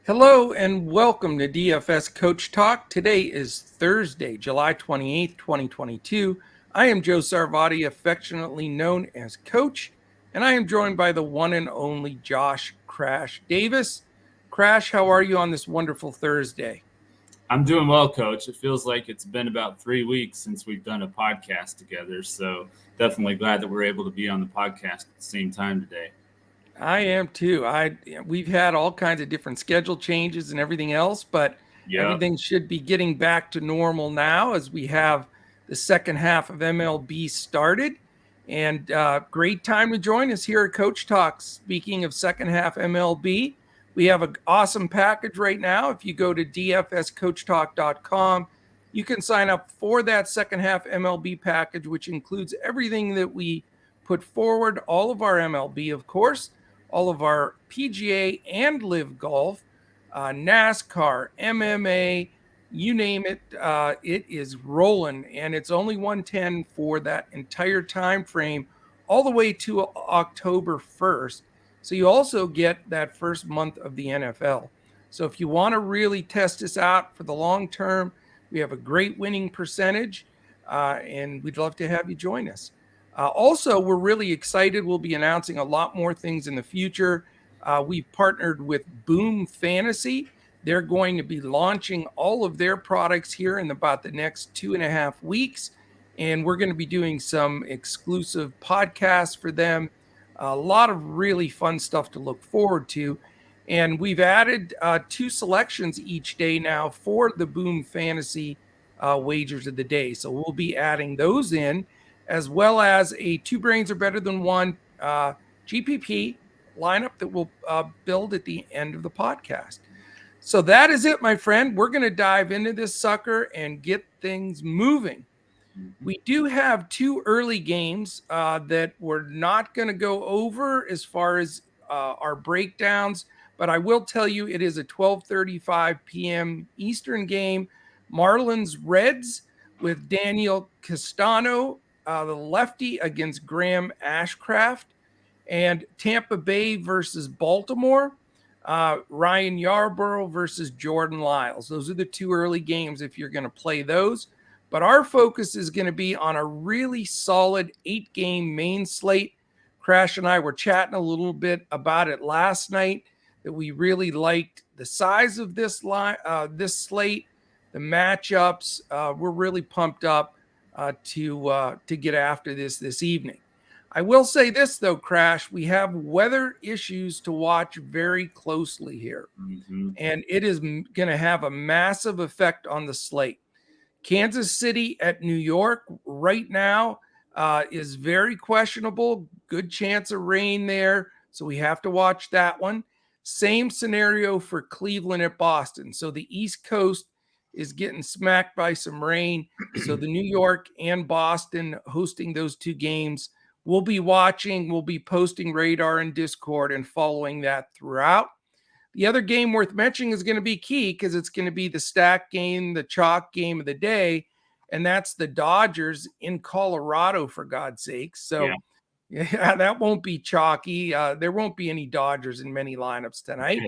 Hello and welcome to DFS Coach Talk. Today is Thursday, July 28th, 2022. I am Joe Sarvati, affectionately known as Coach, and I am joined by the one and only Josh Crash Davis. Crash, how are you on this wonderful Thursday? I'm doing well, Coach. It feels like it's been about 3 weeks since we've done a podcast together, so definitely glad that we're able to be on the podcast at the same time today. I am too. We've had all kinds of different schedule changes and everything else, but everything should be getting back to normal now as we have the second half of MLB started. And great time to join us here at Coach Talk. Speaking of second half MLB, we have an awesome package right now. If you go to dfscoachtalk.com, you can sign up for that second half MLB package, which includes everything that we put forward, all of our MLB, of course, all of our PGA and Live Golf, NASCAR, MMA, you name it, it is rolling, and it's only $110 for that entire time frame, all the way to October 1st. So you also get that first month of the NFL. So if you want to really test this out for the long term, we have a great winning percentage, and we'd love to have you join us. Also, we're really excited. We'll be announcing a lot more things in the future. We've partnered with Boom Fantasy. They're going to be launching all of their products here in about the next 2.5 weeks. And we're going to be doing some exclusive podcasts for them. A lot of really fun stuff to look forward to. And we've added 2 selections each day now for the Boom Fantasy wagers of the day. So we'll be adding those in, as well as a 2 brains are better than one GPP lineup that we'll build at the end of the podcast. So that is it, my friend. We're going to dive into this sucker and get things moving. We do have 2 early games that we're not going to go over as far as our breakdowns, but I will tell you it is a 12:35 p.m. Eastern game. Marlins Reds with Daniel Castano, the lefty, against Graham Ashcraft, and Tampa Bay versus Baltimore, Ryan Yarbrough versus Jordan Lyles. Those are the 2 early games if you're going to play those. But our focus is going to be on a really solid 8-game main slate. Crash and I were chatting a little bit about it last night, that we really liked the size of this slate, the matchups. We're really pumped up to get after this evening. I will say this, though, Crash, we have weather issues to watch very closely here. And it is going to have a massive effect on the slate. Kansas City at New York right now is very questionable. Good chance of rain there, so we have to watch that one. Same scenario for Cleveland at Boston. So the East Coast is getting smacked by some rain. So the New York and Boston hosting those 2 games. We'll be watching. We'll be posting radar in Discord and following that throughout. The other game worth mentioning is going to be key because it's going to be the stack game, the chalk game of the day, and that's the Dodgers in Colorado, for God's sakes. So yeah, that won't be chalky. There won't be any Dodgers in many lineups tonight,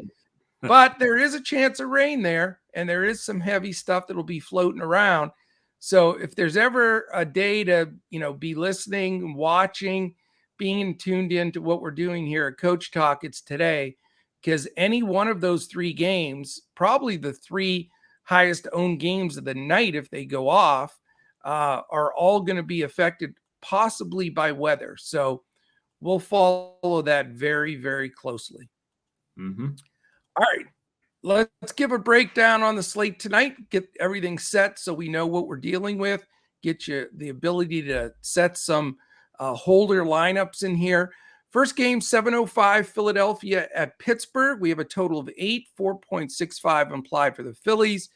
but there is a chance of rain there, and there is some heavy stuff that'll be floating around. So if there's ever a day to, be listening, watching, being tuned into what we're doing here at Coach Talk, it's today. Because any one of those 3 games, probably the 3 highest owned games of the night, if they go off, are all going to be affected possibly by weather. So we'll follow that very, very closely. All right, let's give a breakdown on the slate tonight, get everything set so we know what we're dealing with, get you the ability to set some holder lineups in here. First game, 7:05 Philadelphia at Pittsburgh. We have a total of 8, 4.65 implied for the Phillies,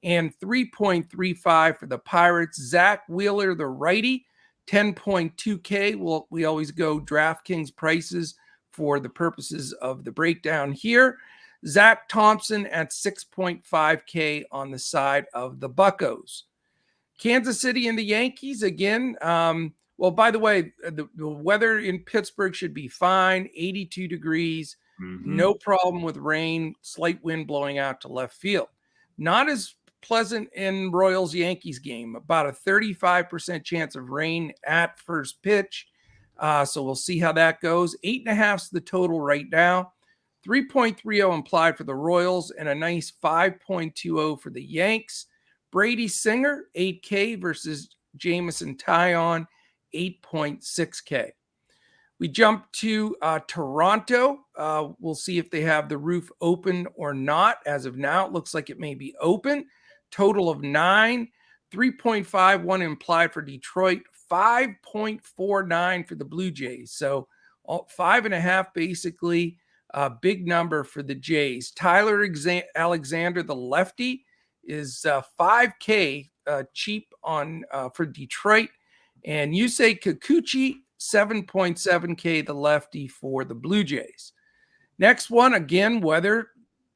and 3.35 for the Pirates. Zach Wheeler, the righty, 10.2K. We always go Draftkings prices for the purposes of the breakdown here. Zach Thompson at 6.5K on the side of the Buccos. Kansas City and the Yankees again. Well, by the way, the weather in Pittsburgh should be fine, 82 degrees. No problem with rain, slight wind blowing out to left field. Not as pleasant in Royals-Yankees game, about a 35% chance of rain at first pitch. So we'll see how that goes. 8.5 is the total right now. 3.30 implied for the Royals and a nice 5.20 for the Yanks. Brady Singer, 8K versus Jamison Tyon, 8.6K. We jump to Toronto. We'll see if they have the roof open or not. As of now, it looks like it may be open. Total of 9, 3.51 implied for Detroit, 5.49 for the Blue Jays. So 5.5 basically, a big number for the Jays. Tyler Alexander, the lefty, is 5K cheap on for Detroit. And Yusei Kikuchi, 7.7K, the lefty for the Blue Jays. Next one, again, weather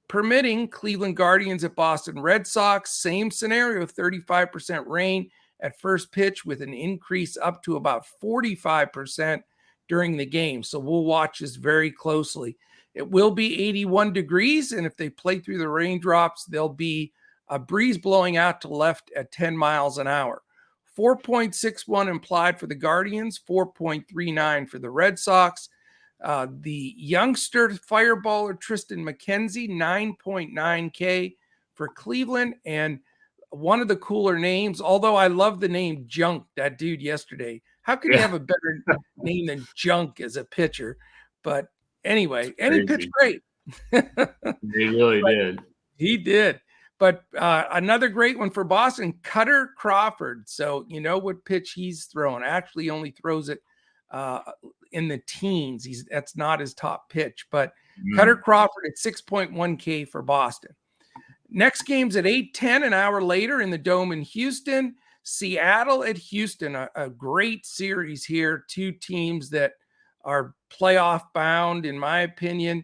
permitting, Cleveland Guardians at Boston Red Sox. Same scenario, 35% rain at first pitch with an increase up to about 45% during the game. So we'll watch this very closely. It will be 81 degrees, and if they play through the raindrops, there'll be a breeze blowing out to left at 10 miles an hour. 4.61 implied for the Guardians, 4.39 for the Red Sox. The youngster fireballer Tristan McKenzie, 9.9K for Cleveland. And one of the cooler names, although I love the name Junk, that dude yesterday. How could you have a better name than Junk as a pitcher? But anyway, and he pitched great. He really did. He did. But another great one for Boston, Cutter Crawford. So you know what pitch he's throwing. Actually, he only throws it in the teens. That's not his top pitch. But Cutter Crawford at 6.1K for Boston. Next game's at 8:10, an hour later in the Dome in Houston. Seattle at Houston, a great series here. Two teams that are playoff bound, in my opinion.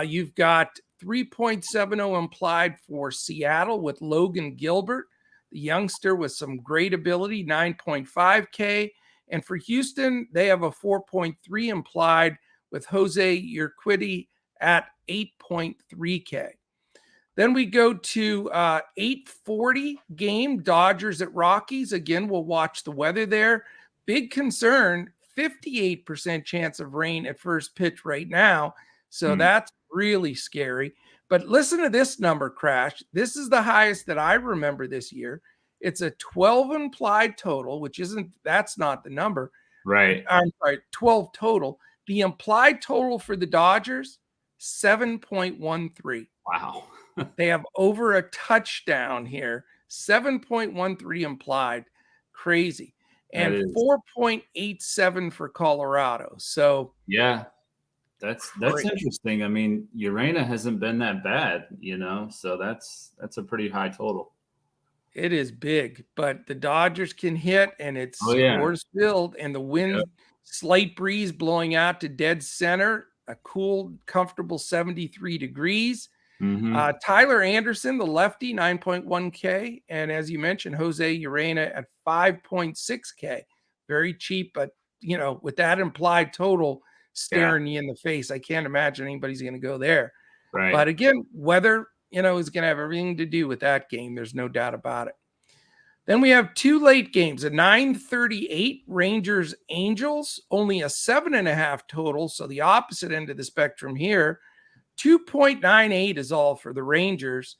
You've got 3.70 implied for Seattle with Logan Gilbert, the youngster with some great ability, 9.5K. And for Houston, they have a 4.3 implied with Jose Urquidy at 8.3K. Then we go to 8:40 game, Dodgers at Rockies. Again, we'll watch the weather there. Big concern, 58% chance of rain at first pitch right now. So that's really scary. But listen to this number, Crash. This is the highest that I remember this year. It's a 12 implied total, that's not the number. Right. I'm sorry, 12 total. The implied total for the Dodgers, 7.13. Wow. They have over a touchdown here, 7.13 implied. Crazy. And 4.87 for Colorado. So yeah. That's interesting. I mean, Urena hasn't been that bad, so that's a pretty high total. It is big, but the Dodgers can hit, and it's Coors Field, and the wind, slight breeze blowing out to dead center, a cool, comfortable 73 degrees. Tyler Anderson, the lefty, 9.1K, and as you mentioned, Jose Urena at 5.6K. Very cheap, but with that implied total staring you in the face, I can't imagine anybody's going to go there. Right. But again, weather, is going to have everything to do with that game. There's no doubt about it. Then we have two late games, a 9:38 Rangers Angels, only a 7.5 total. So the opposite end of the spectrum here. 2.98 is all for the Rangers,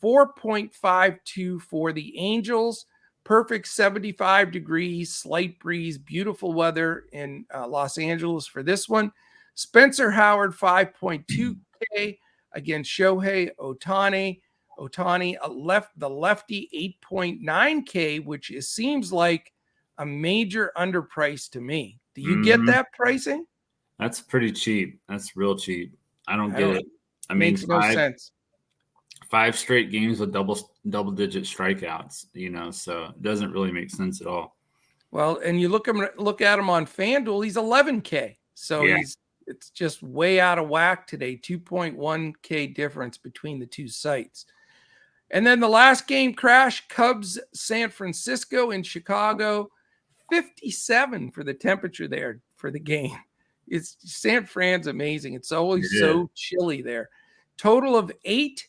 4.52 for the Angels. Perfect 75 degrees, slight breeze, beautiful weather in Los Angeles for this one. Spencer Howard, 5.2K against Shohei Ohtani. The lefty, 8.9K, which seems like a major underprice to me. Do you get that pricing? That's pretty cheap. That's real cheap. I don't get it. I mean, makes no sense. 5 straight games with double-digit strikeouts, so it doesn't really make sense at all. Well, and you look at him on FanDuel, he's 11K. So it's just way out of whack today, 2.1K difference between the two sites. And then the last game, Crash, Cubs, San Francisco in Chicago, 57 for the temperature there for the game. It's San Fran's amazing. It's always so chilly there. Total of 8,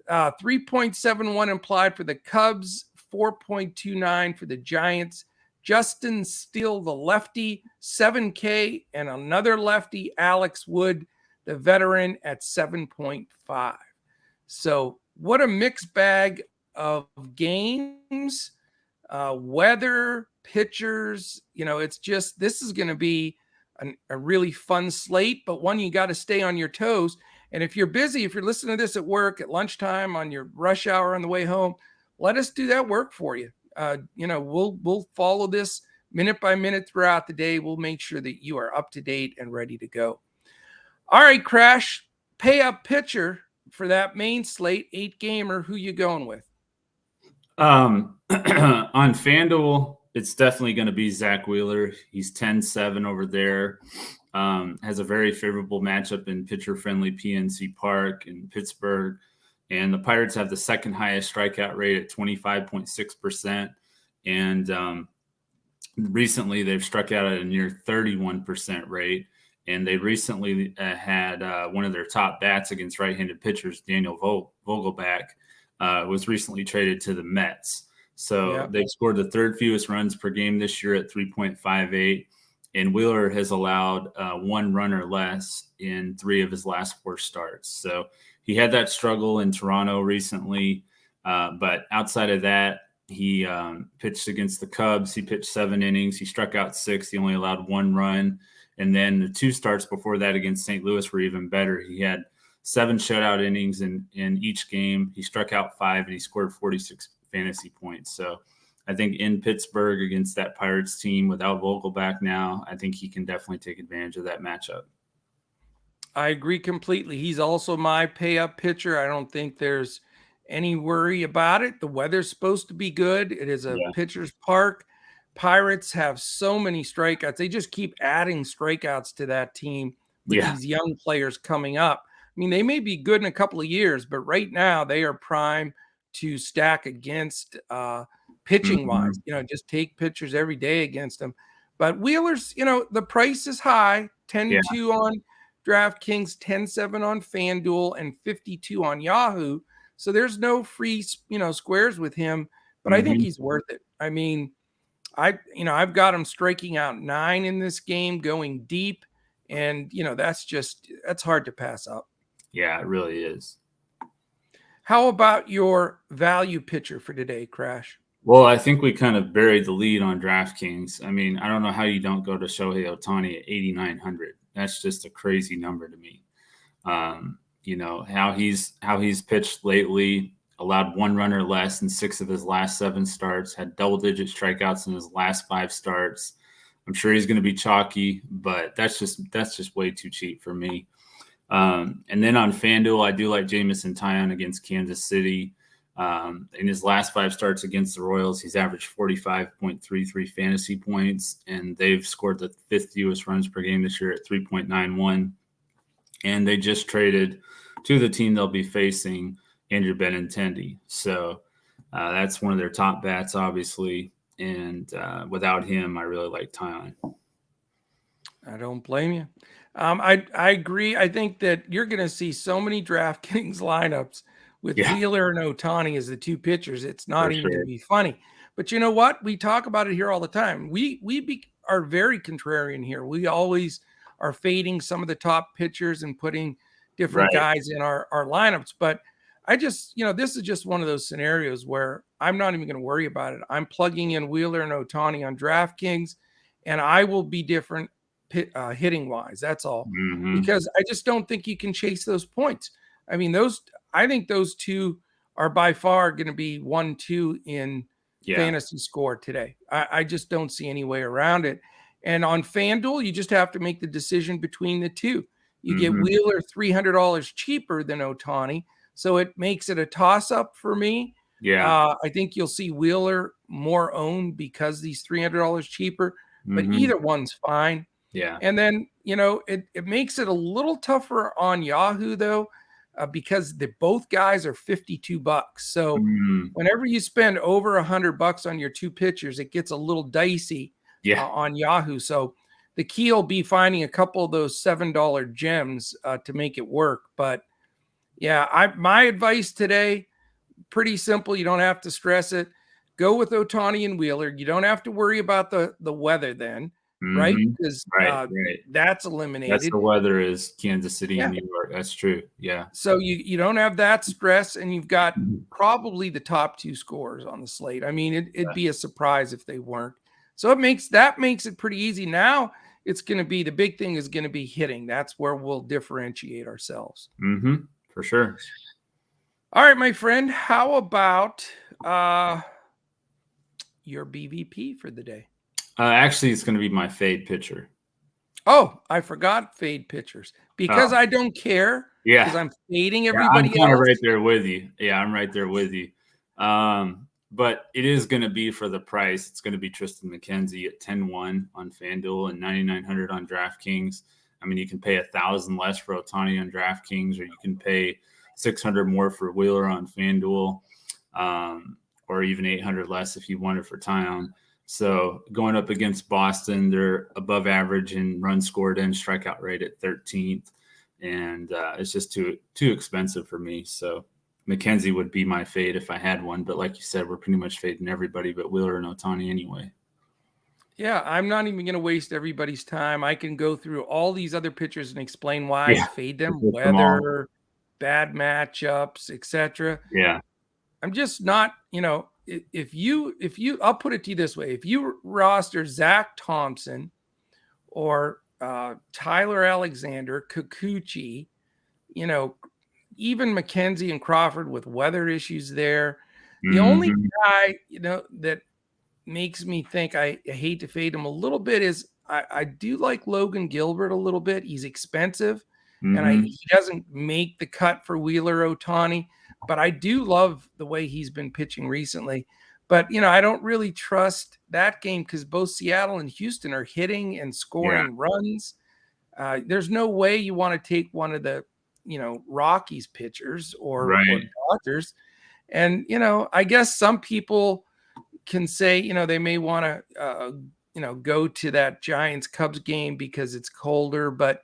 3.71 implied for the Cubs, 4.29 for the Giants. Justin Steele, the lefty, 7K, and another lefty, Alex Wood, the veteran, at 7.5. So what a mixed bag of games, weather, pitchers. It's just, this is going to be a really fun slate, but one you got to stay on your toes. And if you're busy, if you're listening to this at work, at lunchtime, on your rush hour on the way home, let us do that work for you. We'll follow this minute by minute throughout the day. We'll make sure that you are up to date and ready to go. All right, Crash, pay up pitcher for that main slate, 8-gamer. Who you going with? On Fanduel, it's definitely going to be Zach Wheeler. He's 10-7 over there. Has a very favorable matchup in pitcher-friendly PNC Park in Pittsburgh. And the Pirates have the second highest strikeout rate at 25.6%. And recently they've struck out at a near 31% rate. And they recently had one of their top bats against right-handed pitchers, Daniel Vogelbach, was recently traded to the Mets. So they've scored the third fewest runs per game this year at 3.58. And Wheeler has allowed 1 run or less in 3 of his last 4 starts. So he had that struggle in Toronto recently. But outside of that, he pitched against the Cubs. He pitched 7 innings. He struck out 6. He only allowed 1 run. And then the 2 starts before that against St. Louis were even better. He had 7 shutout innings in each game. He struck out 5, and he scored 46 fantasy points. So I think in Pittsburgh against that Pirates team without Vogelbach now, I think he can definitely take advantage of that matchup. I agree completely. He's also my pay-up pitcher. I don't think there's any worry about it. The weather's supposed to be good. It is a pitcher's park. Pirates have so many strikeouts. They just keep adding strikeouts to that team with these young players coming up. I mean, they may be good in a couple of years, but right now they are prime to stack against pitching-wise. Just take pitchers every day against them. But Wheeler's, the price is high, 10-2 on DraftKings, 10-7 on Fanduel, and 52 on Yahoo. So there's no free, squares with him, but I think he's worth it. I mean, I've got him striking out 9 in this game, going deep, and that's hard to pass up. Yeah, it really is. How about your value pitcher for today, Crash? Well, I think we kind of buried the lead on DraftKings. I mean, I don't know how you don't go to Shohei Ohtani at 8,900. That's just a crazy number to me. How he's pitched lately. Allowed 1 run or less in 6 of his last 7 starts, had double-digit strikeouts in his last 5 starts. I'm sure he's going to be chalky, but that's just way too cheap for me. And then on FanDuel, I do like Jamison Tyone against Kansas City. In his last 5 starts against the Royals, he's averaged 45.33 fantasy points, and they've scored the 5th fewest runs per game this year at 3.91. And they just traded to the team they'll be facing, Andrew Benintendi. So that's one of their top bats, obviously. And without him, I really like Tyone. I don't blame you. I agree. I think that you're going to see so many DraftKings lineups with Wheeler and Ohtani as the 2 pitchers. It's not even going to be funny. But you know what? We talk about it here all the time. We are very contrarian here. We always are fading some of the top pitchers and putting different guys in our lineups. But I just, this is just one of those scenarios where I'm not even going to worry about it. I'm plugging in Wheeler and Ohtani on DraftKings, and I will be different hitting wise. That's all. Because I just don't think you can chase those points. I mean, I think those 2 are by far going to be 1-2 in fantasy score today. I just don't see any way around it. And on FanDuel, you just have to make the decision between the 2. You get Wheeler $300 cheaper than Ohtani. So it makes it a toss-up for me. I think you'll see Wheeler more owned because he's $300 cheaper, but either one's fine. And then, it makes it a little tougher on Yahoo, though, because both guys are $52. So whenever you spend over $100 on your 2 pitchers, it gets a little dicey on Yahoo. So the key will be finding a couple of those $7 gems to make it work. But yeah, my advice today, pretty simple. You don't have to stress it. Go with Ohtani and Wheeler. You don't have to worry about the weather then, right? Because right. that's eliminated. That's the weather is Kansas City and New York. That's true. Yeah. So you don't have that stress, and you've got probably the top 2 scorers on the slate. I mean, it'd be a surprise if they weren't. So that makes it pretty easy. Now it's going to be, the big thing is going to be hitting. That's where we'll differentiate ourselves. For sure. All right, my friend. How about your BVP for the day? Actually, it's going to be my fade pitcher. Oh, I forgot fade pitchers because I don't care. Yeah, because I'm fading everybody else. I'm kind of right there with you. Yeah, I'm right there with you. But it is going to be for the price. It's going to be Tristan McKenzie at 10-1 on Fanduel and 9,900 on Draftkings. I mean, you can pay 1,000 less for Ohtani on Draftkings, or you can pay 600 more for Wheeler on Fanduel, or even 800 less if you want it for Tyon. So going up against Boston, they're above average in runs scored and strikeout rate at 13th, and it's just too expensive for me. So McKenzie would be my fade if I had one, but like you said, we're pretty much fading everybody but Wheeler and Ohtani anyway. Yeah, I'm not even going to waste everybody's time. I can go through all these other pitchers and explain why I fade them, weather, bad matchups, etc. Yeah. I'm just not, if you, I'll put it to you this way. If you roster Zach Thompson or Tyler Alexander, Kikuchi, even McKenzie and Crawford with weather issues there, the only guy, that makes me think I hate to fade him a little bit is I do like Logan Gilbert a little bit. He's expensive, and he doesn't make the cut for Wheeler Ohtani, but I do love the way he's been pitching recently. But, I don't really trust that game because both Seattle and Houston are hitting and scoring runs. There's no way you want to take one of the, Rockies pitchers or Dodgers. And, I guess some people can say, they may want to, go to that Giants Cubs game because it's colder, but,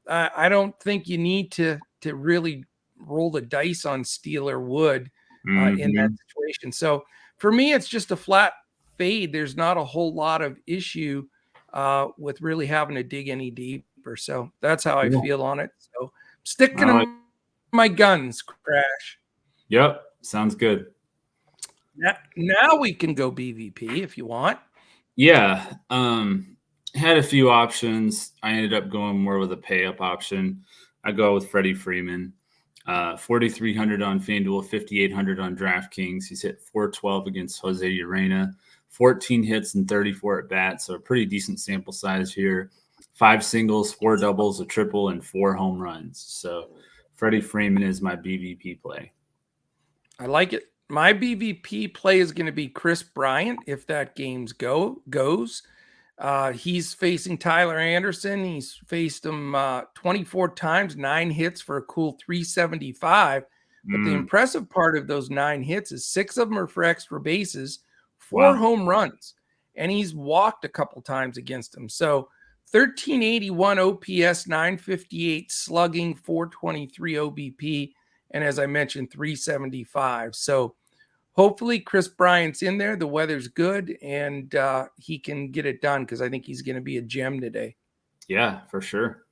I don't think you need to really roll the dice on steel or wood in that situation. So for me, it's just a flat fade. There's not a whole lot of issue with really having to dig any deeper. So that's how I feel on it. So sticking to my guns, Crash. Yep. Sounds good. Now we can go BVP if you want. Yeah. Had a few options. I ended up going more with a pay up option. I go with Freddie Freeman. 4,300 on FanDuel, 5,800 on DraftKings. He's hit 412 against Jose Urena, 14 hits and 34 at bats. So a pretty decent sample size here. 5 singles, 4 doubles, a triple, and 4 home runs. So Freddie Freeman is my BVP play. I like it. My BVP play is going to be Chris Bryant if that game's goes. He's facing Tyler Anderson. He's faced him 24 times, 9 hits for a cool 375. But the impressive part of those 9 hits is 6 of them are for extra bases, 4 home runs, and he's walked a couple times against him. So 1381 OPS, 958 slugging, 423 OBP, and as I mentioned, 375. So hopefully Chris Bryant's in there. The weather's good, and he can get it done because I think he's going to be a gem today. Yeah, for sure.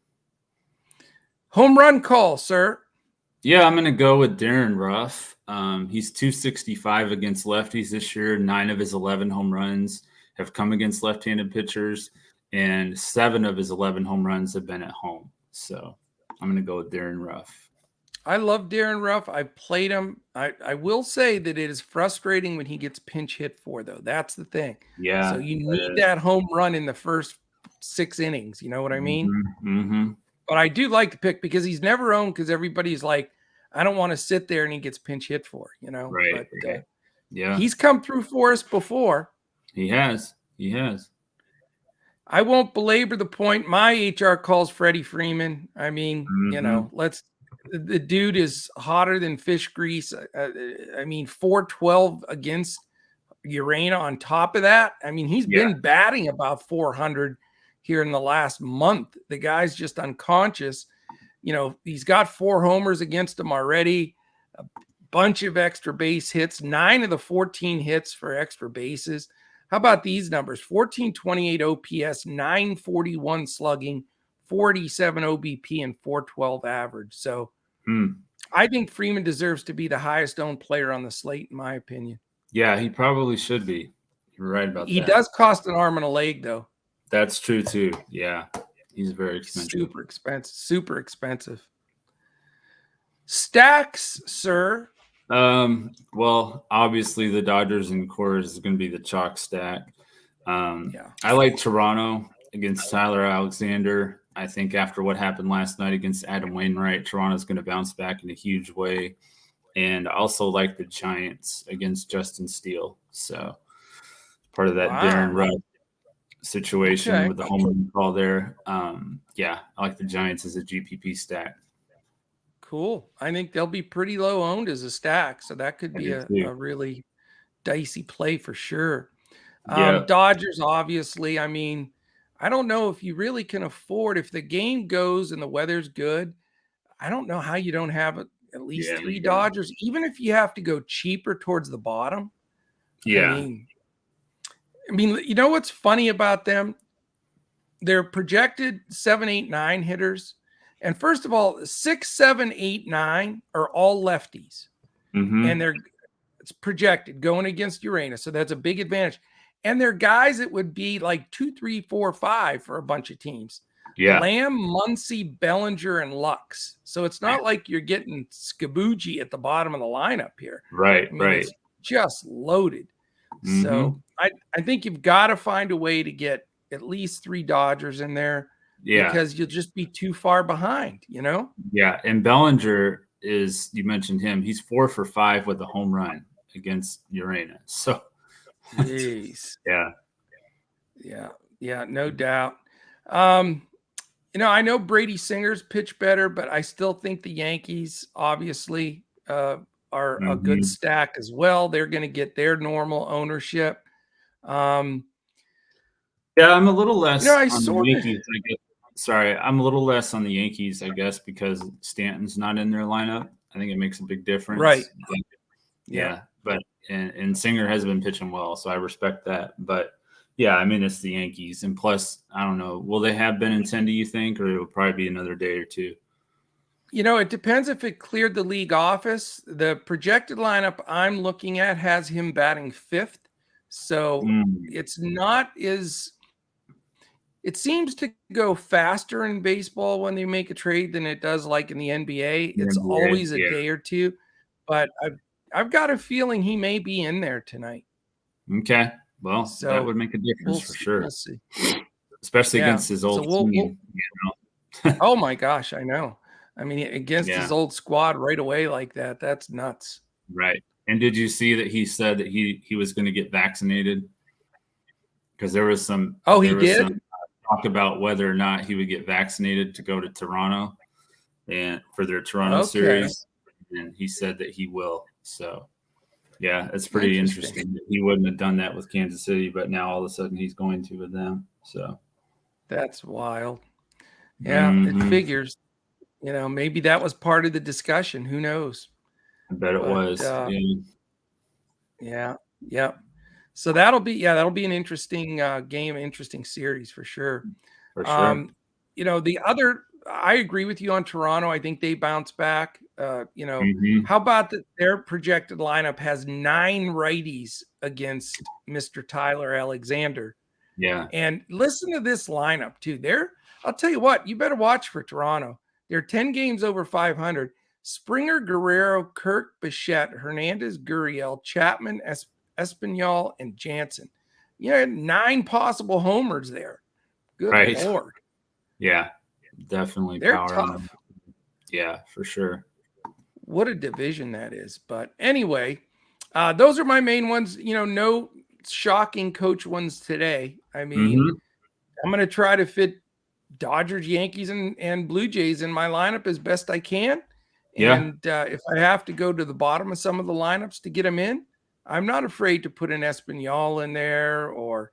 Home run call, sir. Yeah, I'm going to go with Darren Ruff. He's 265 against lefties this year. 9 of his 11 home runs have come against left-handed pitchers, and 7 of his 11 home runs have been at home. So I'm going to go with Darren Ruff. I love Darren Ruff. I've played him. I will say that it is frustrating when he gets pinch hit for, though. That's the thing. Yeah. So you need that home run in the first 6 innings. You know what I mean? But I do like the pick because he's never owned because everybody's like, I don't want to sit there and he gets pinch hit for, Right. But, yeah. He's come through for us before. He has. I won't belabor the point. My HR calls Freddie Freeman. I mean, the dude is hotter than fish grease. 412 against Urena on top of that. I mean, he's been batting about 400, here in the last month. The guy's just unconscious. He's got 4 homers against him already, a bunch of extra base hits, 9 of the 14 hits for extra bases. How about these numbers? 1428 OPS, 941 slugging, 47 OBP, and 412 average. So I think Freeman deserves to be the highest owned player on the slate, in my opinion. Yeah, he probably should be. You're right about that. He does cost an arm and a leg, though. That's true, too. Yeah. He's very expensive. Super expensive. Stacks, sir. Well, obviously the Dodgers and Coors is going to be the chalk stack. I like Toronto against Tyler Alexander. I think after what happened last night against Adam Wainwright, Toronto's going to bounce back in a huge way. And I also like the Giants against Justin Steele. So part of that Darren Ruff situation with the home run call there. I like the Giants as a GPP stack. Cool. I think they'll be pretty low owned as a stack, so that could be a really dicey play for sure. Dodgers, obviously. I mean, I don't know if you really can afford, if the game goes and the weather's good, I don't know how you don't have at least 3 Dodgers, even if you have to go cheaper towards the bottom. Yeah. I mean, you know what's funny about them? They're projected 7, 8, 9 hitters. And first of all, 6, 7, 8, 9 are all lefties. And it's projected going against Uranus. So that's a big advantage. And they're guys that would be like 2, 3, 4, 5 for a bunch of teams. Yeah. Lamb, Muncy, Bellinger, and Lux. So it's not like you're getting Skabuji at the bottom of the lineup here. Right, It's just loaded. So I think you've got to find a way to get at least 3 Dodgers in there. Yeah. Because you'll just be too far behind, Yeah. And Bellinger is, you mentioned him, he's 4 for 5 with a home run against Uranus. So, jeez. Yeah, no doubt. I know Brady Singer's pitch better, but I still think the Yankees obviously are a good stack as well. They're going to get their normal ownership. I'm a little less on the Yankees, I guess. Sorry, I'm a little less on the Yankees, I guess, because Stanton's not in their lineup. I think it makes a big difference. Right. But and Singer has been pitching well, so I respect that. But yeah, I mean, it's the Yankees. And plus, I don't know, will they have Benintendi, you think, or it'll probably be another day or two? It depends if it cleared the league office. The projected lineup I'm looking at has him batting 5th. So it's not as – it seems to go faster in baseball when they make a trade than it does like in the NBA. It's always a day or two. But I've got a feeling he may be in there tonight. Okay. Well, that would make a difference for sure. We'll see. Especially against his old team. Oh, my gosh, I know. I mean, against his old squad right away like that, that's nuts. Right. And did you see that he said that he was going to get vaccinated? Because there was some – he did? Talk about whether or not he would get vaccinated to go to Toronto and for their Toronto series. And he said that he will. So, yeah, it's pretty interesting that he wouldn't have done that with Kansas City, but now all of a sudden he's going to with them. So that's wild. Yeah, it figures. Maybe that was part of the discussion. Who knows? I bet it was. Yeah. So that'll be an interesting game, interesting series for sure. For sure. The other, I agree with you on Toronto. I think they bounce back. How about their projected lineup has 9 righties against Mr. Tyler Alexander. Yeah. And listen to this lineup too. I'll tell you what, you better watch for Toronto. They're 10 games over 500. Springer, Guerrero, Kirk, Bichette, Hernandez, Gurriel, Chapman, Espinal, and Jansen. 9 possible homers there. Good Lord. Yeah, definitely. They're power tough. Yeah, for sure. What a division that is. But anyway, those are my main ones. No shocking coach ones today. I mean, I'm going to try to fit Dodgers, Yankees, and Blue Jays in my lineup as best I can. Yeah. And if I have to go to the bottom of some of the lineups to get them in, I'm not afraid to put an Espinal in there or,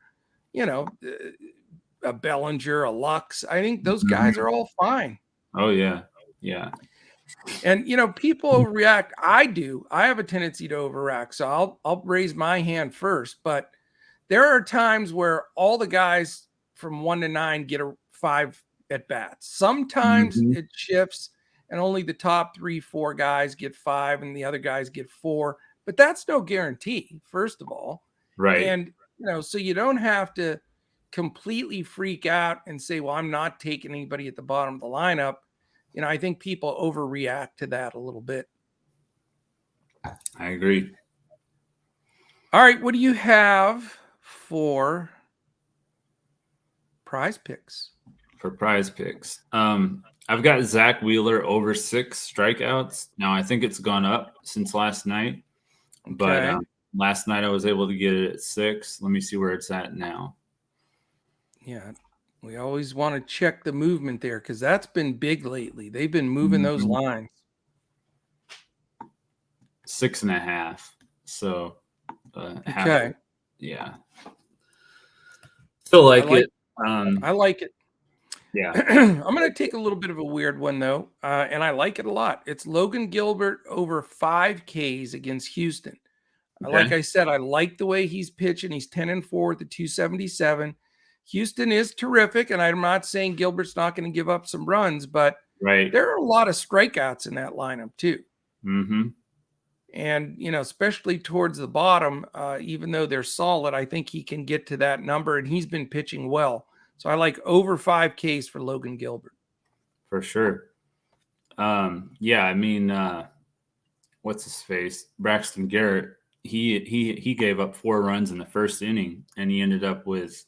a Bellinger, a Lux. I think those guys are all fine. Oh, yeah. Yeah. And, people overreact. I do. I have a tendency to overreact. So I'll raise my hand first. But there are times where all the guys from 1 to 9 get a 5 at bats. Sometimes it shifts and only the top 3, 4 guys get 5 and the other guys get 4. But that's no guarantee, first of all. Right. And, so you don't have to completely freak out and say, well, I'm not taking anybody at the bottom of the lineup. I think people overreact to that a little bit. I agree. All right. What do you have for Prizepicks? For Prizepicks, I've got Zach Wheeler over 6 strikeouts. Now, I think it's gone up since last night, but last night I was able to get it at 6. Let me see where it's at now. Yeah. We always want to check the movement there because that's been big lately. They've been moving those lines. 6.5. So, okay. Yeah. Still like it. I like it. Yeah. I'm going to take a little bit of a weird one, though, and I like it a lot. It's Logan Gilbert over 5 Ks against Houston. Okay. Like I said, I like the way he's pitching. He's 10-4 at the 277. Houston is terrific, and I'm not saying Gilbert's not going to give up some runs, but there are a lot of strikeouts in that lineup too. Mm-hmm. And, especially towards the bottom, even though they're solid, I think he can get to that number, and he's been pitching well. So I like over 5 Ks for Logan Gilbert. For sure. Yeah, I mean, what's his face? Braxton Garrett, he gave up 4 runs in the first inning, and he ended up with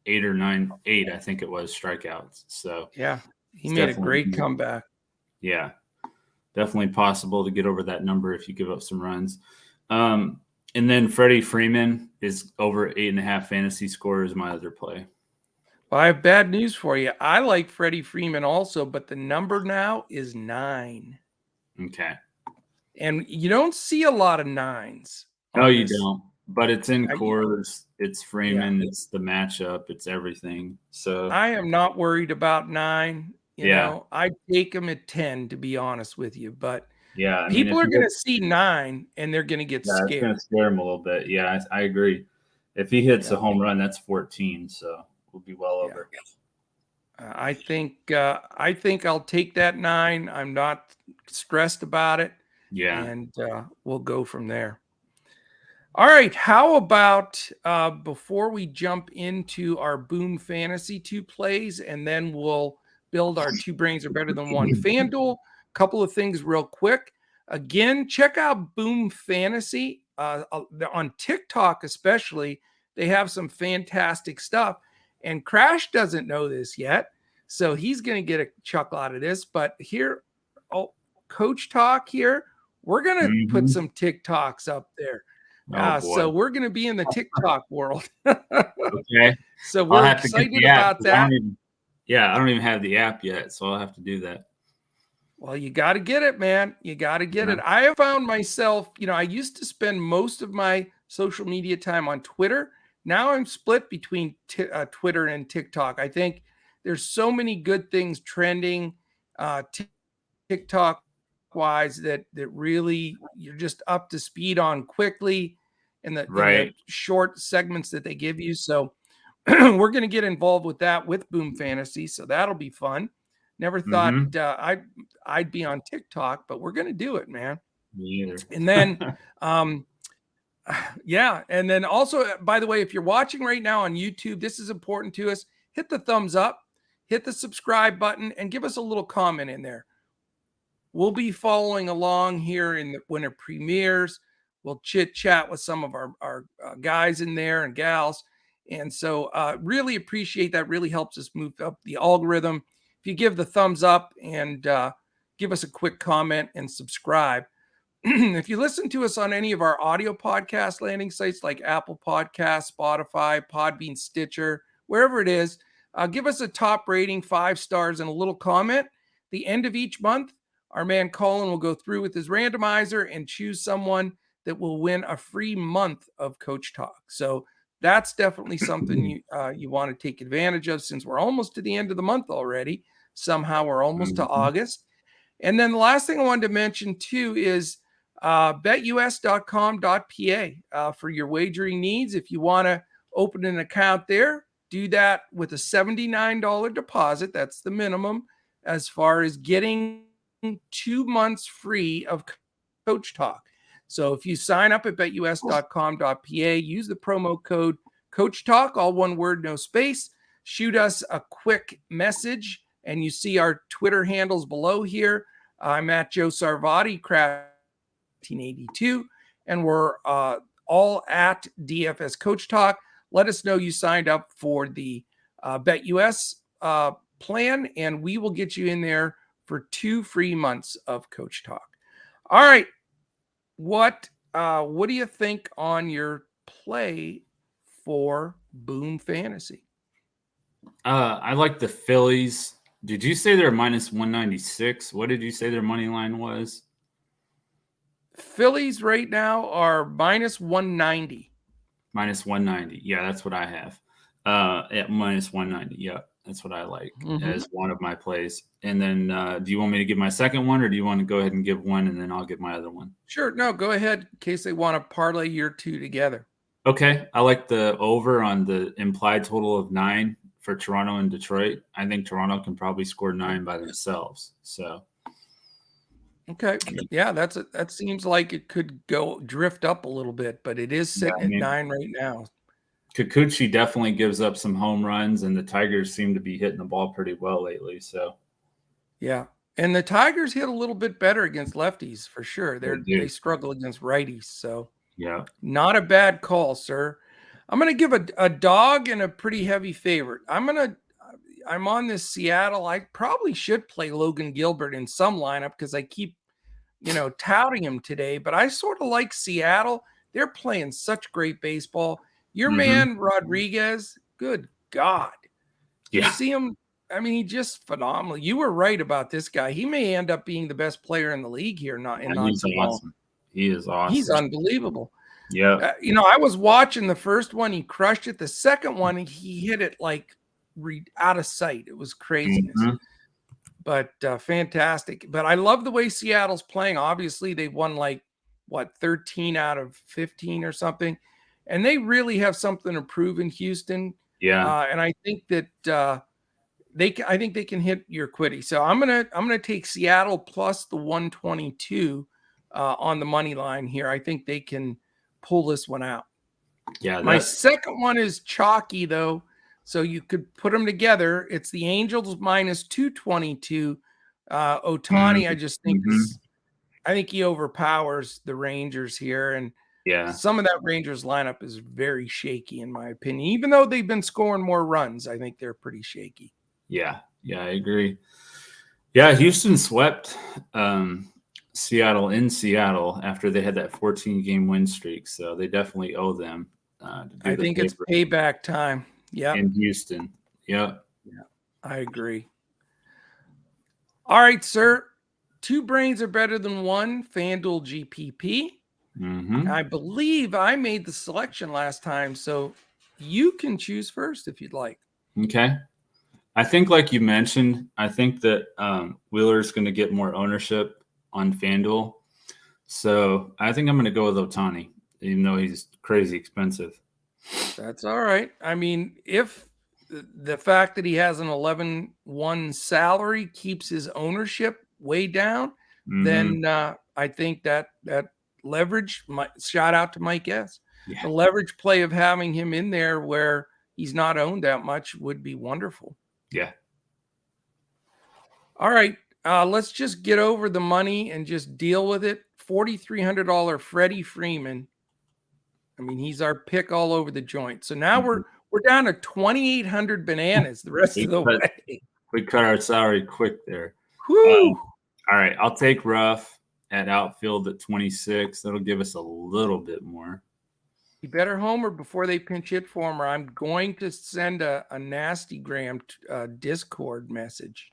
8 or 9, I think it was, strikeouts. So yeah, he made a great comeback. Yeah, definitely possible to get over that number if you give up some runs. And then Freddie Freeman is over 8.5 fantasy score is my other play. Well, I have bad news for you. I like Freddie Freeman also, but the number now is 9. Okay. And you don't see a lot of 9s. No, you don't. But it's in Coors. It's Freeman. It's the matchup. It's everything. So I am not worried about 9. You know, I take him at 10, to be honest with you. But people are going to see 9 and they're going to get scared. It's going to scare him a little bit. Yeah, I agree. If he hits a home run, that's 14. So we'll be well over. I think I'll take that 9. I'm not stressed about it. Yeah. And we'll go from there. All right. How about before we jump into our Boom Fantasy 2 plays, and then we'll build our 2 brains are better than 1 FanDuel, a couple of things real quick. Again, check out Boom Fantasy on TikTok, especially. They have some fantastic stuff. And Crash doesn't know this yet, so he's going to get a chuckle out of this. But here, Coach Talk here, we're going to put some TikToks up there. So we're going to be in the TikTok world. Okay. So we're excited about that. I don't even have the app yet, so I'll have to do that. Well, you got to get it, man. You got to get it. I have found myself, I used to spend most of my social media time on Twitter. Now I'm split between Twitter and TikTok. I think there's so many good things trending TikTok-wise that really you're just up to speed on quickly in the short segments that they give you. So we're going to get involved with that with Boom Fantasy. So that'll be fun. Never thought I'd be on TikTok, but we're going to do it, man. Me either. And then, and then also, by the way, if you're watching right now on YouTube, this is important to us. Hit the thumbs up, hit the subscribe button, and give us a little comment in there. We'll be following along here when it premieres. We'll chit chat with some of our guys in there and gals. And so really appreciate that. Really helps us move up the algorithm. If you give the thumbs up and give us a quick comment and subscribe. If you listen to us on any of our audio podcast landing sites like Apple Podcasts, Spotify, Podbean, Stitcher, wherever it is, give us a top rating, 5 stars, and a little comment. The end of each month, our man Colin will go through with his randomizer and choose someone that will win a free month of Coach Talk. So that's definitely something you want to take advantage of, since we're almost to the end of the month already. Somehow we're almost to August. And then the last thing I wanted to mention too is betus.com.pa for your wagering needs. If you want to open an account there, do that with a $79 deposit. That's the minimum, as far as getting 2 months free of Coach Talk. So if you sign up at betus.com.pa, use the promo code Coach Talk, all one word, no space. Shoot us a quick message, and you see our Twitter handles below here. I'm at Joe Sarvati, Craft 1982, and we're all at DFS Coach Talk. Let us know you signed up for the BetUS plan, and we will get you in there for 2 free months of Coach Talk. All right. What do you think on your play for Boom Fantasy? I like the Phillies. Did you say they're minus 196? What did you say their money line was? Phillies right now are minus 190. Minus 190. Yeah, that's what I have. At minus 190. Yeah, that's what I like as one of my plays. And then do you want me to give my second one, or do you want to go ahead and give one and then I'll give my other one? Sure. No, go ahead in case they want to parlay your two together. Okay. I like the over on the implied total of 9 for Toronto and Detroit. I think Toronto can probably score 9 by themselves. So. Okay. Yeah, that seems like it could go drift up a little bit, but it is sitting at 9 right now. Kikuchi definitely gives up some home runs, and the Tigers seem to be hitting the ball pretty well lately. So, yeah, and the Tigers hit a little bit better against lefties for sure. They struggle against righties, so yeah, not a bad call, sir. I'm going to give a dog and a pretty heavy favorite. I'm on this Seattle. I probably should play Logan Gilbert in some lineup because I keep touting him today, but I sort of like Seattle. They're playing such great baseball. Your man, Rodriguez, good God. You see him? I mean, he's just phenomenal. You were right about this guy. He may end up being the best player in the league here. He's awesome. He is awesome. He's unbelievable. Yeah. I was watching the first one. He crushed it. The second one, he hit it like out of sight. It was craziness. But fantastic. But I love the way Seattle's playing. Obviously, they won 13 out of 15 or something. And they really have something to prove in Houston. Yeah. And I think that they can hit your quiddy. So I'm gonna take Seattle plus the 122 on the money line here. I think they can pull this one out. Yeah. My second one is chalky though, so you could put them together. It's the Angels minus 222. Ohtani, I just think I think he overpowers the Rangers here, and some of that Rangers lineup is very shaky in my opinion. Even though they've been scoring more runs, I think they're pretty shaky. Yeah, I agree. Yeah, Houston swept Seattle in Seattle after they had that 14-game win streak, so they definitely owe them. I think it's payback time. Yeah, in Houston. Yeah, I agree. All right, sir. 2 brains are better than one. Fanduel GPP. I believe I made the selection last time, so you can choose first if you'd like. Okay. I think, like you mentioned, I think that Wheeler's going to get more ownership on FanDuel. So I think I'm going to go with Ohtani, even though he's crazy expensive. That's all right. I mean, if the fact that he has an 11-1 salary keeps his ownership way down, then I think that leverage, shout out to Mike S. The leverage play of having him in there where he's not owned that much would be wonderful. Yeah. All right. Let's just get over the money and just deal with it. $4,300 Freddie Freeman. I mean, he's our pick all over the joint. So now we're down to 2,800 bananas the rest of the way. We cut our salary quick there. Whew. All right. I'll take Ruff at outfield at 26. That'll give us a little bit more. You better homer before they pinch hit for him, or I'm going to send a nasty gram Discord message.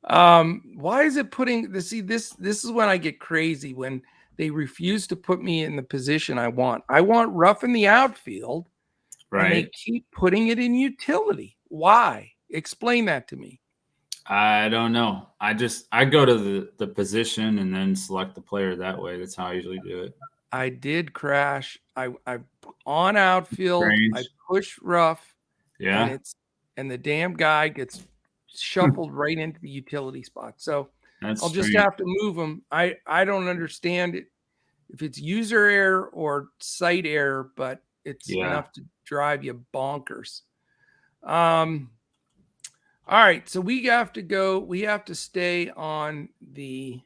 Why is it putting this? See, this is when I get crazy when they refuse to put me in the position I want. I want rough in the outfield, right? And they keep putting it in utility. Why? Explain that to me. I don't know. I go to the position and then select the player that way. That's how I usually do it. I did crash. I on outfield. Strange. I push rough. Yeah. And the damn guy gets shuffled right into the utility spot. So I'll just have to move him. I don't understand it if it's user error or site error, but it's enough to drive you bonkers. All right, so we have to stay on the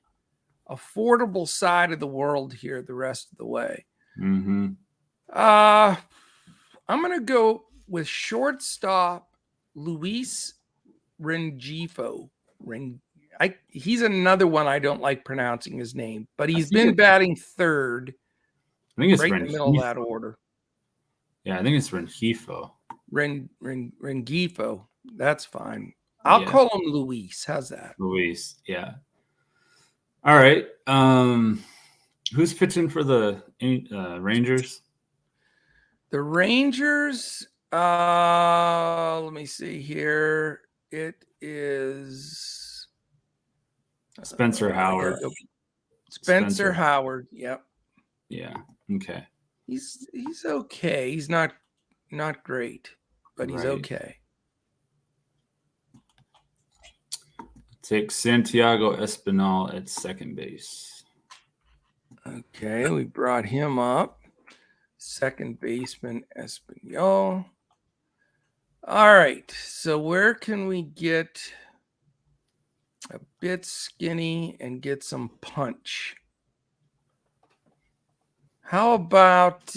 affordable side of the world here the rest of the way. Mm-hmm. I'm gonna go with shortstop Luis Rengifo. He's another one I don't like pronouncing his name, but he's been batting third. I think it's right in the middle of that order. Yeah, I think it's Rengifo. Rengifo. That's fine. I'll call him Luis. How's that? Luis, yeah. All right. Who's pitching for the Rangers? The Rangers, let me see here. It is Spencer Howard. Spencer Howard, yep. Yeah, okay. He's okay. He's not great, but he's okay. Take Santiago Espinal at second base. Okay, we brought him up. Second baseman Espinal. All right, so where can we get a bit skinny and get some punch? How about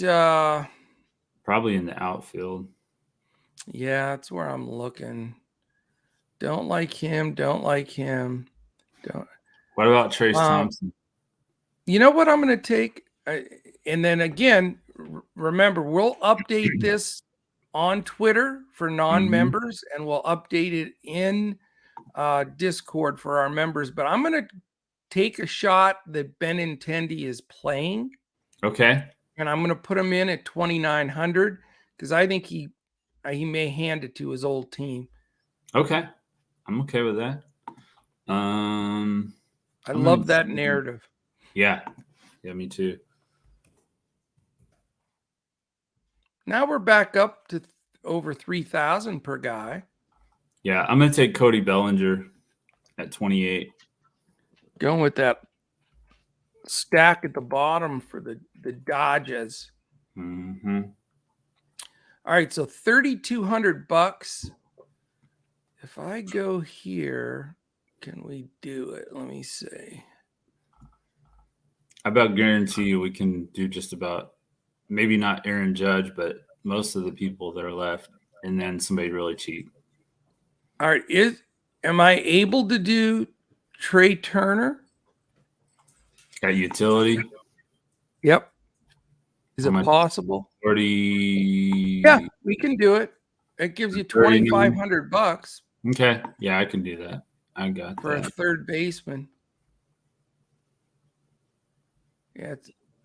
probably in the outfield? Yeah, that's where I'm looking. Don't like him. What about Trace Thompson? You know what I'm going to take? And then again, remember, we'll update this on Twitter for non-members, and we'll update it in Discord for our members. But I'm going to take a shot that Benintendi is playing. Okay. And I'm going to put him in at 2,900 because I think he may hand it to his old team. Okay. I'm okay with that. I love that narrative. Yeah. Yeah, me too. Now we're back up to over 3,000 per guy. Yeah, I'm going to take Cody Bellinger at 28. Going with that stack at the bottom for the Dodgers. Mm-hmm. All right, so $3,200. If I go here, can we do it? Let me see. I about guarantee you we can do just about, maybe not Aaron Judge, but most of the people that are left, and then somebody really cheap. All right, am I able to do Trey Turner at utility? Yep. Is it possible? 30. Yeah, we can do it. It gives you $2,500. Okay. Yeah, I can do that. I got for that. a third baseman. Yeah,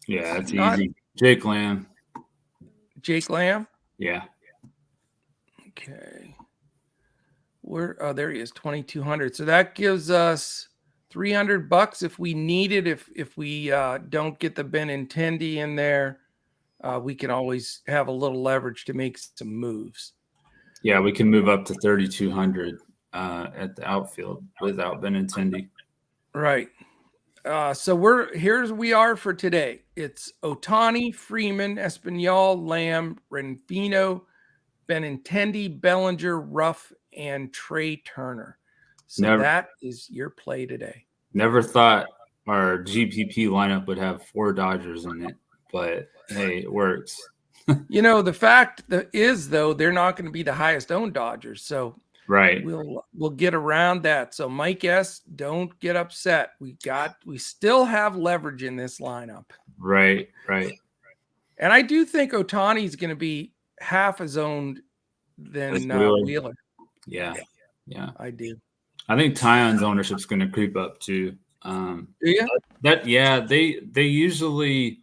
it's easy. Jake Lamb. Jake Lamb? Yeah. Okay. There he is, 2,200. So that gives us $300 if we need it. If we don't get the Benintendi in there, we can always have a little leverage to make some moves. Yeah, we can move up to 3,200 at the outfield without Benintendi. Right. So we are for today. It's Ohtani, Freeman, Espinal, Lamb, Renfino, Benintendi, Bellinger, Ruff, and Trey Turner. So that is your play today. Never thought our GPP lineup would have 4 Dodgers in it, but hey, it works. The fact is, though, they're not going to be the highest owned Dodgers. So right, we'll get around that. So Mike S., don't get upset. We still have leverage in this lineup. Right. And I do think Ohtani is going to be half as owned than Wheeler. Yeah. I do. I think Tion's ownership is going to creep up too. Do you? They usually,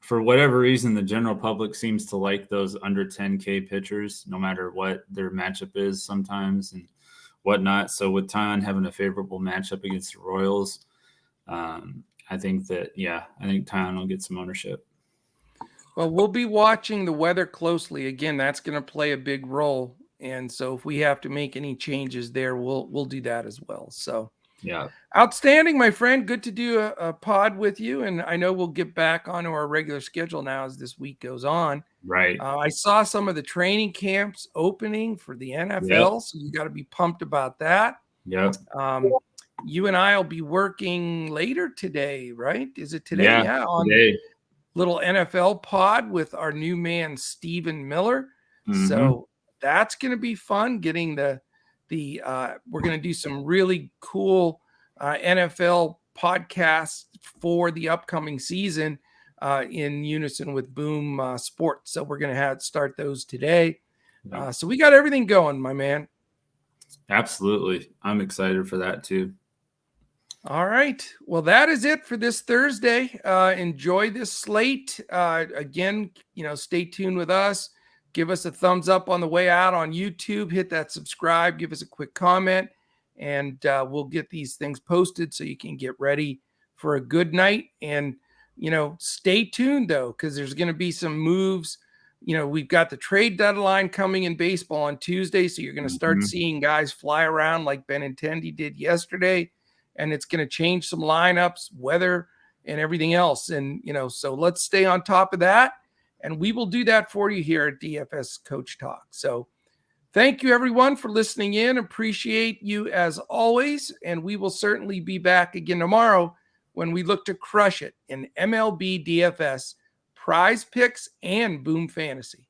for whatever reason, the general public seems to like those under 10K pitchers, no matter what their matchup is sometimes and whatnot. So with Tyon having a favorable matchup against the Royals, I think Tyon will get some ownership. Well, we'll be watching the weather closely. Again, that's going to play a big role. And so if we have to make any changes there, we'll do that as well. So yeah. Outstanding, my friend. Good to do a pod with you. And I know we'll get back onto our regular schedule now as this week goes on. Right. I saw some of the training camps opening for the NFL. So you got to be pumped about that. Yep. You and I will be working later today, right? Is it today? Yeah, on today. Little NFL pod with our new man, Stephen Miller. Mm-hmm. So that's going to be fun getting we're going to do some really cool NFL podcasts for the upcoming season in unison with Boom Sports. So we're going to start those today. So we got everything going, my man. Absolutely. I'm excited for that too. All right. Well, that is it for this Thursday. Enjoy this slate. Again, stay tuned with us. Give us a thumbs up on the way out on YouTube. Hit that subscribe. Give us a quick comment. And we'll get these things posted so you can get ready for a good night. And, stay tuned, though, because there's going to be some moves. We've got the trade deadline coming in baseball on Tuesday. So you're going to start seeing guys fly around like Benintendi did yesterday. And it's going to change some lineups, weather, and everything else. And, so let's stay on top of that. And we will do that for you here at DFS Coach Talk. So thank you, everyone, for listening in. Appreciate you as always. And we will certainly be back again tomorrow when we look to crush it in MLB DFS, Prize Picks, and Boom Fantasy.